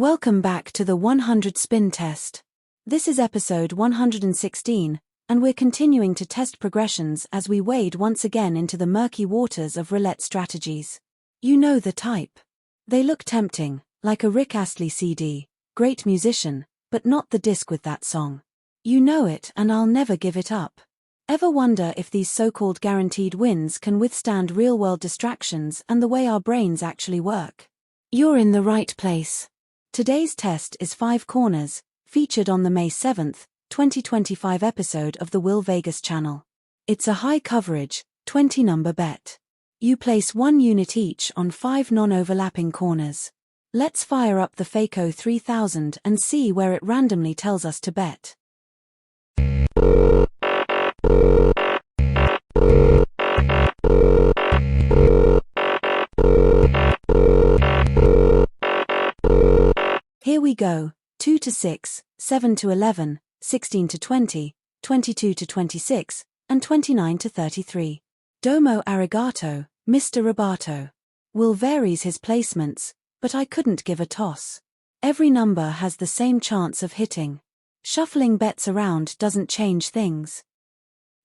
Welcome back to the 100 spin test. This is episode 116, and we're continuing to test progressions as we wade once again into the murky waters of roulette strategies. You know the type. They look tempting, like a Rick Astley CD, great musician, but not the disc with that song. You know it, and I'll never give it up. Ever wonder if these so-called guaranteed wins can withstand real-world distractions and the way our brains actually work? You're in the right place. Today's test is 5 corners, featured on the May 7, 2025 episode of the Will Vegas channel. It's a high-coverage, 20-number bet. You place 1 unit each on 5 non-overlapping corners. Let's fire up the Faco 3000 and see where it randomly tells us to bet. Here we go, 2 to 6, 7 to 11, 16 to 20, 22 to 26, and 29 to 33. Domo arigato, Mr. Robato. Will varies his placements, but I couldn't give a toss. Every number has the same chance of hitting. Shuffling bets around doesn't change things.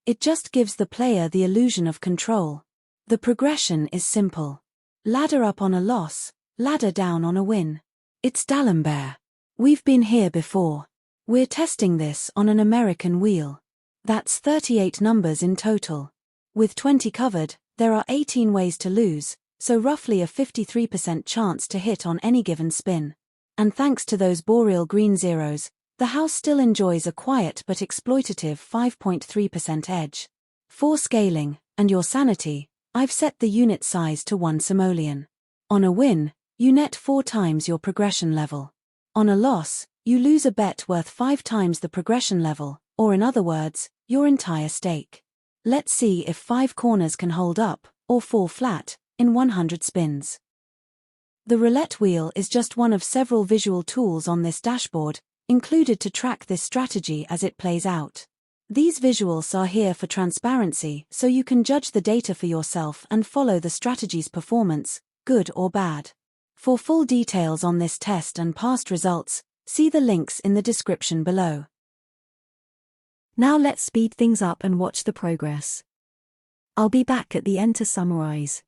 It just gives the player the illusion of control. The progression is simple. Ladder up on a loss, ladder down on a win. It's D'Alembert. We've been here before. We're testing this on an American wheel. That's 38 numbers in total. With 20 covered, there are 18 ways to lose, so roughly a 53% chance to hit on any given spin. And thanks to those boreal green zeros, the house still enjoys a quiet but exploitative 5.3% edge. For scaling, and your sanity, I've set the unit size to 1 simoleon. On a win, you net 4 times your progression level. On a loss, you lose a bet worth 5 times the progression level, or in other words, your entire stake. Let's see if 5 corners can hold up, or fall flat, in 100 spins. The roulette wheel is just one of several visual tools on this dashboard, included to track this strategy as it plays out. These visuals are here for transparency, so you can judge the data for yourself and follow the strategy's performance, good or bad. For full details on this test and past results, see the links in the description below. Now let's speed things up and watch the progress. I'll be back at the end to summarize.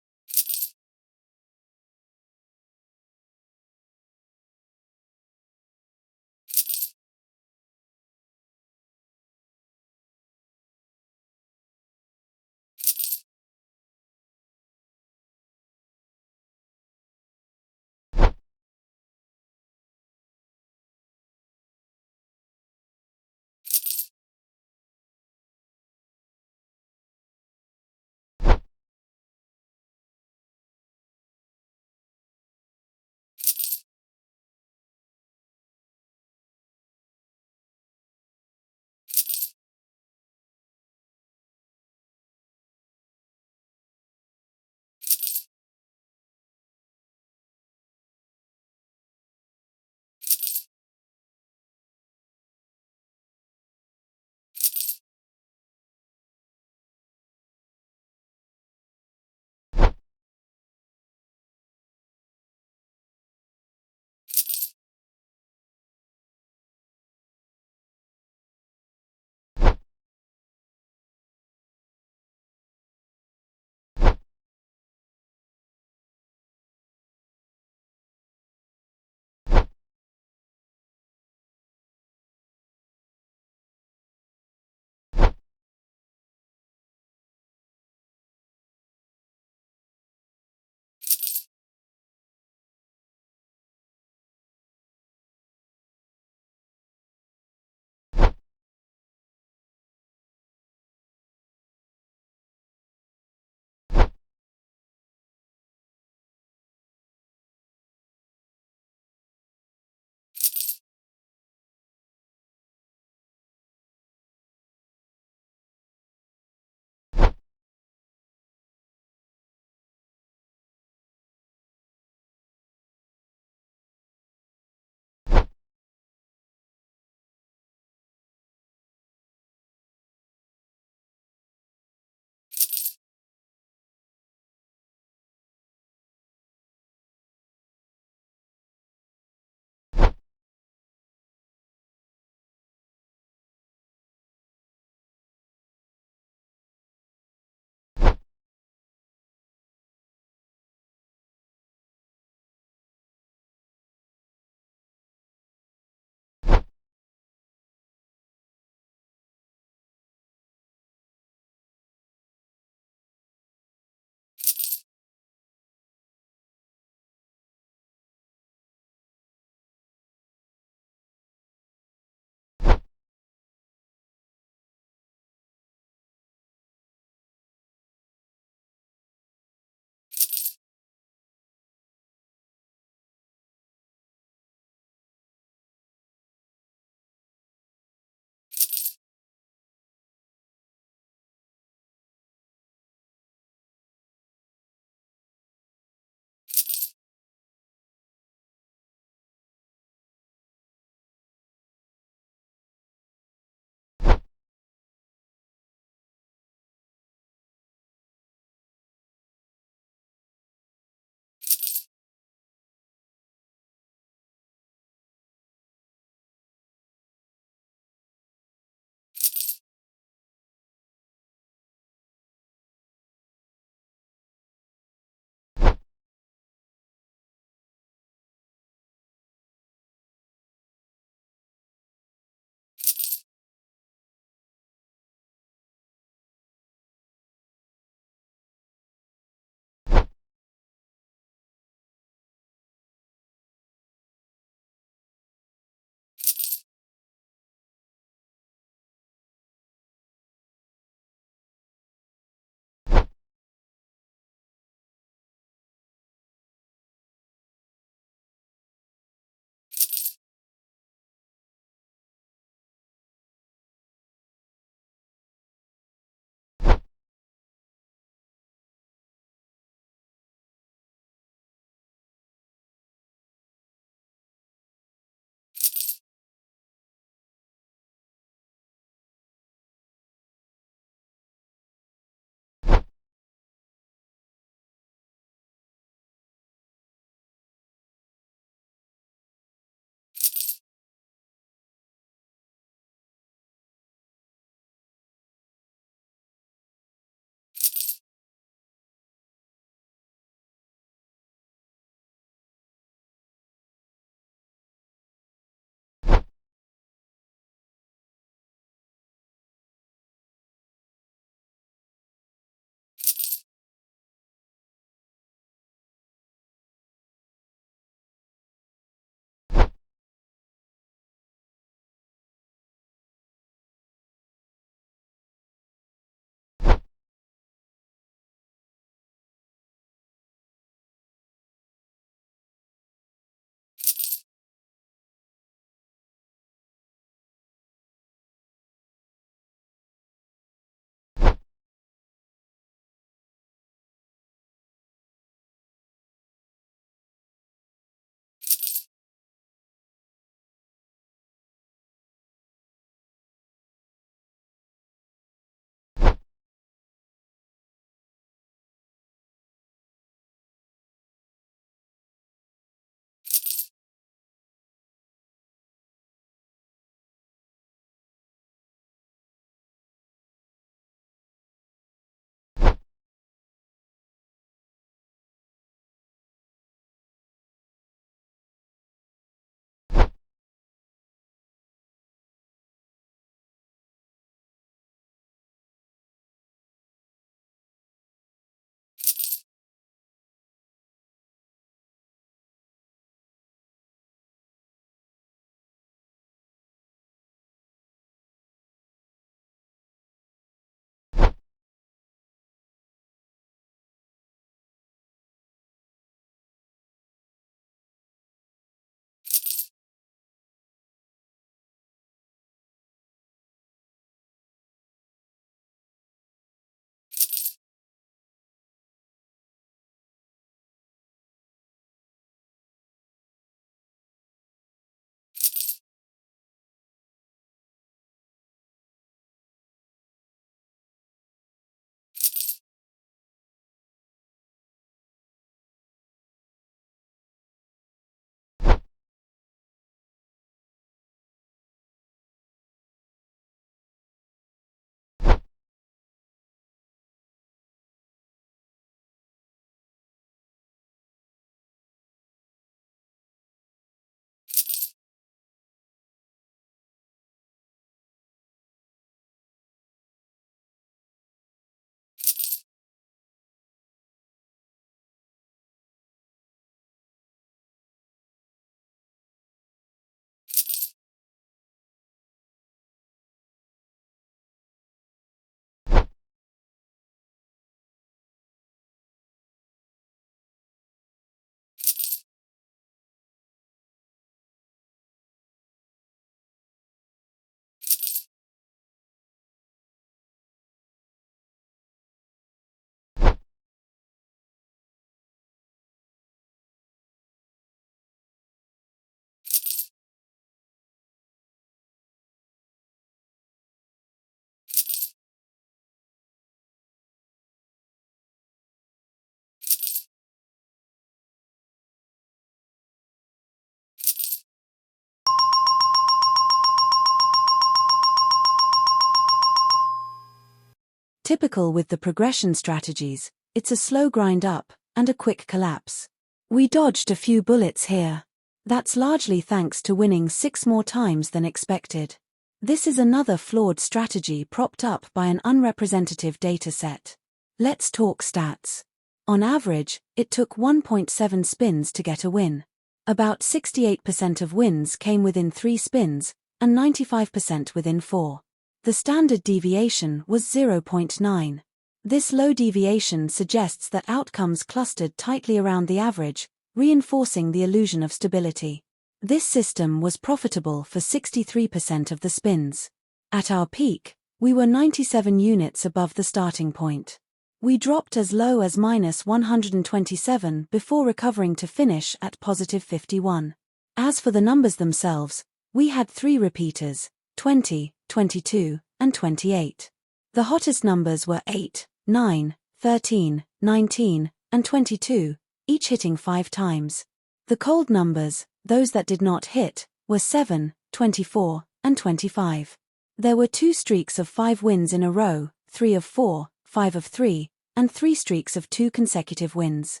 Typical with the progression strategies, it's a slow grind up and a quick collapse. We dodged a few bullets here. That's largely thanks to winning 6 more times than expected. This is another flawed strategy propped up by an unrepresentative dataset. Let's talk stats. On average, it took 1.7 spins to get a win. About 68% of wins came within 3 spins, and 95% within 4. The standard deviation was 0.9. This low deviation suggests that outcomes clustered tightly around the average, reinforcing the illusion of stability. This system was profitable for 63% of the spins. At our peak, we were 97 units above the starting point. We dropped as low as -127 before recovering to finish at +51. As for the numbers themselves, we had 3 repeaters, 20, 22, and 28. The hottest numbers were 8, 9, 13, 19, and 22, each hitting 5 times. The cold numbers, those that did not hit, were 7, 24, and 25. There were 2 streaks of 5 wins in a row, 3 of 4, 5 of 3, and 3 streaks of 2 consecutive wins.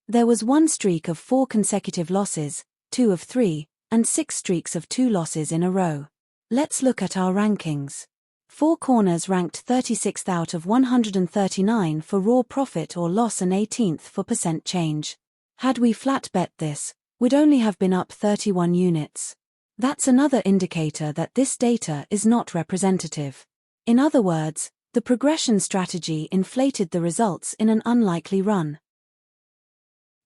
There was 1 streak of 4 consecutive losses, 2 of 3, and 6 streaks of 2 losses in a row. Let's look at our rankings. 4 Corners ranked 36th out of 139 for raw profit or loss and 18th for percent change. Had we flat bet this, we'd only have been up 31 units. That's another indicator that this data is not representative. In other words, the progression strategy inflated the results in an unlikely run.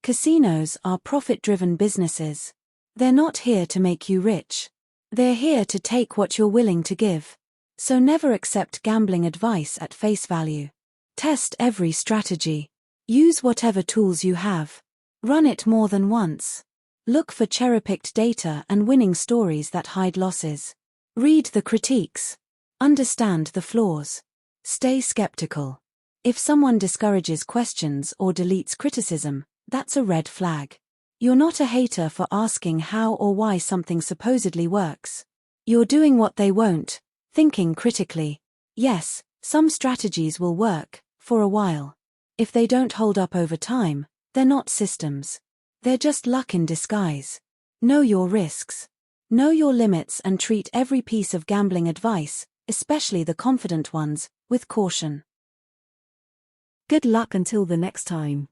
Casinos are profit-driven businesses. They're not here to make you rich. They're here to take what you're willing to give. So never accept gambling advice at face value. Test every strategy. Use whatever tools you have. Run it more than once. Look for cherry-picked data and winning stories that hide losses. Read the critiques. Understand the flaws. Stay skeptical. If someone discourages questions or deletes criticism, that's a red flag. You're not a hater for asking how or why something supposedly works. You're doing what they won't, thinking critically. Yes, some strategies will work, for a while. If they don't hold up over time, they're not systems. They're just luck in disguise. Know your risks. Know your limits and treat every piece of gambling advice, especially the confident ones, with caution. Good luck until the next time.